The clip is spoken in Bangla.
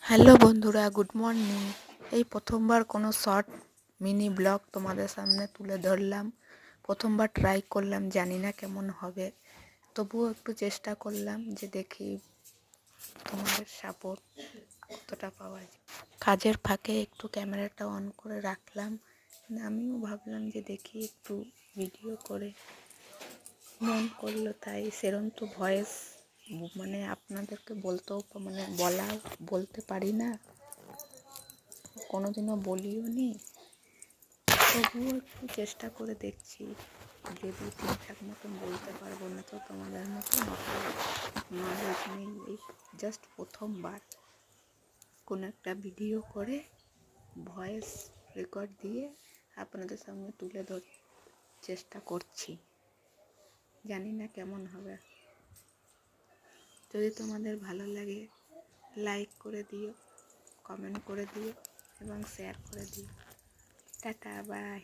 হ্যালো বন্ধুরা, গুড মর্নিং। এই প্রথমবার কোনো শর্ট মিনি ব্লগ তোমাদের সামনে তুলে ধরলাম। প্রথমবার ট্রাই করলাম, জানি না কেমন হবে, তবুও একটু চেষ্টা করলাম যে দেখি তোমাদের সাপোর্ট কতটা পাওয়া যায়। কাজের ফাঁকে একটু ক্যামেরাটা অন করে রাখলাম, আমিও ভাবলাম যে দেখি একটু ভিডিও করে। মন করলো তাই। সেরকম তো ভয়েস আপনাদেরকে বলতেও বলতে পারি না, কোনোদিনও বলিও নি, তবুও একটু চেষ্টা করে দেখছি। যদি ঠিকঠাক মতন বলতে পারবো না তো তোমাদের মতো নলেজ নেই। এই জাস্ট প্রথমবার কোনো একটা ভিডিও করে ভয়েস রেকর্ড দিয়ে আপনাদের সামনে তুলে চেষ্টা করছি। জানি না কেমন হবে। যদি তোমাদের ভালো লাগে লাইক করে দিও, কমেন্ট করে দিও এবং শেয়ার করে দিও। Tata, by.